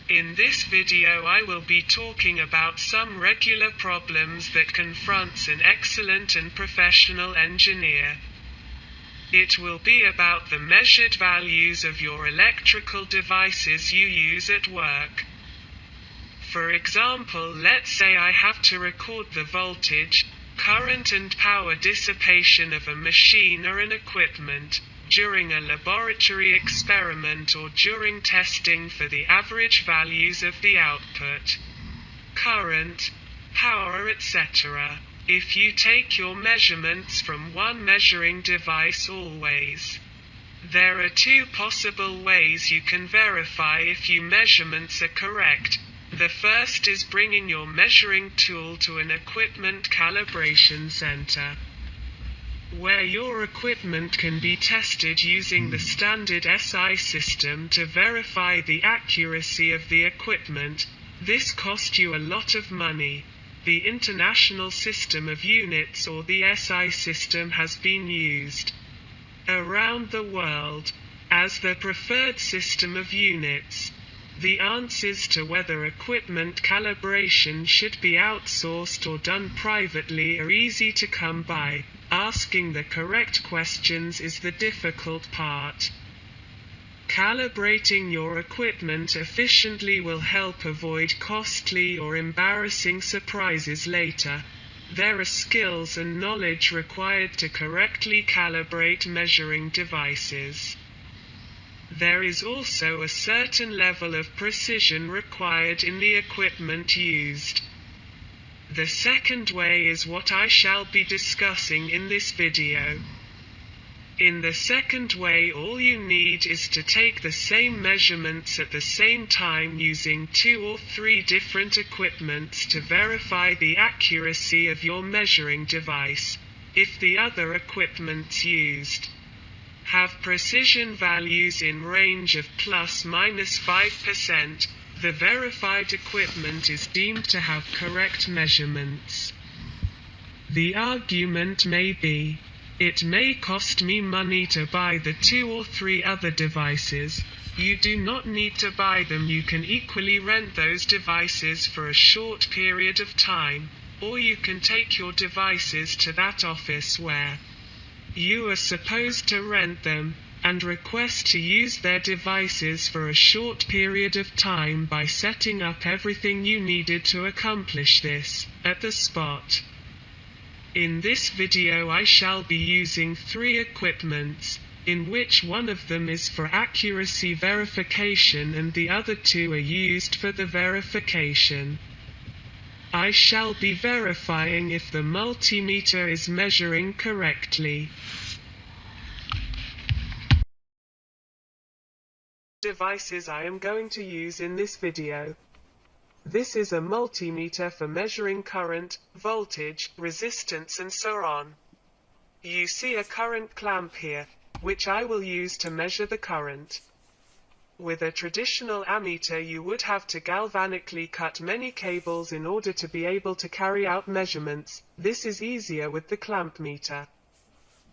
In this video I will be talking about some regular problems that confronts an excellent and professional engineer. It will be about the measured values of your electrical devices you use at work. For example, let's say I have to record the voltage, current and power dissipation of a machine or an equipment, during a laboratory experiment or during testing for the average values of the output, current, power, etc. If you take your measurements from one measuring device always. There are two possible ways you can verify if your measurements are correct. The first is bringing your measuring tool to an equipment calibration center, where your equipment can be tested using the standard SI system to verify the accuracy of the equipment. This costs you a lot of money. The International System of Units or the SI system has been used around the world as the preferred system of units. The answers to whether equipment calibration should be outsourced or done privately are easy to come by. Asking the correct questions is the difficult part. Calibrating your equipment efficiently will help avoid costly or embarrassing surprises later. There are skills and knowledge required to correctly calibrate measuring devices. There is also a certain level of precision required in the equipment used. The second way is what I shall be discussing in this video. In the second way, all you need is to take the same measurements at the same time using 2 or 3 different equipments to verify the accuracy of your measuring device. If the other equipments used have precision values in range of ±5%, the verified equipment is deemed to have correct measurements. The argument may be, it may cost me money to buy the 2 or 3 other devices. You do not need to buy them. You can equally rent those devices for a short period of time, or you can take your devices to that office where you are supposed to rent them, and request to use their devices for a short period of time by setting up everything you needed to accomplish this, at the spot. In this video I shall be using 3 equipments, in which one of them is for accuracy verification and the other 2 are used for the verification. I shall be verifying if the multimeter is measuring correctly. Devices I am going to use in this video. This is a multimeter for measuring current, voltage, resistance and so on. You see a current clamp here, which I will use to measure the current. With a traditional ammeter you would have to galvanically cut many cables in order to be able to carry out measurements. This is easier with the clamp meter.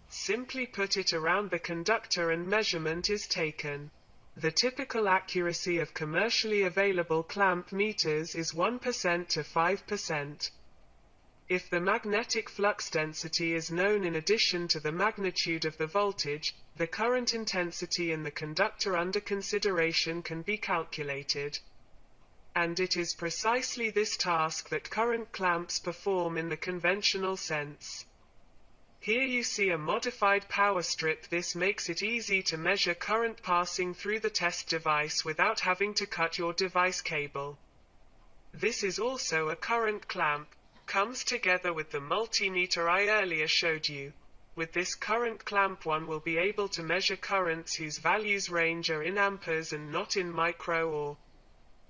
Simply put it around the conductor and measurement is taken. The typical accuracy of commercially available clamp meters is 1% to 5%. If the magnetic flux density is known in addition to the magnitude of the voltage, the current intensity in the conductor under consideration can be calculated. And it is precisely this task that current clamps perform in the conventional sense. Here you see a modified power strip. This makes it easy to measure current passing through the test device without having to cut your device cable. This is also a current clamp, comes together with the multimeter I earlier showed you. With this current clamp one will be able to measure currents whose values range are in amperes and not in micro or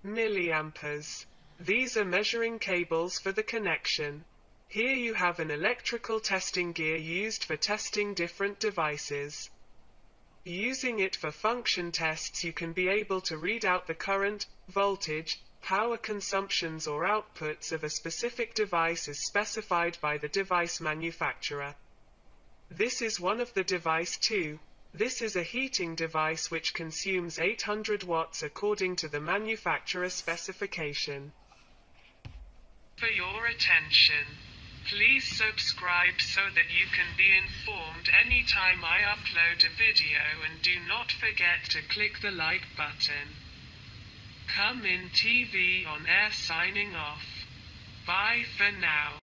milliamperes. These are measuring cables for the connection. Here you have an electrical testing gear used for testing different devices. Using it for function tests you can be able to read out the current, voltage, power consumptions or outputs of a specific device as specified by the device manufacturer. This is one of the device 2. This is a heating device which consumes 800 watts according to the manufacturer's specification. For your attention, please subscribe so that you can be informed anytime I upload a video, and do not forget to click the like button. Come in TV on air signing off. Bye for now.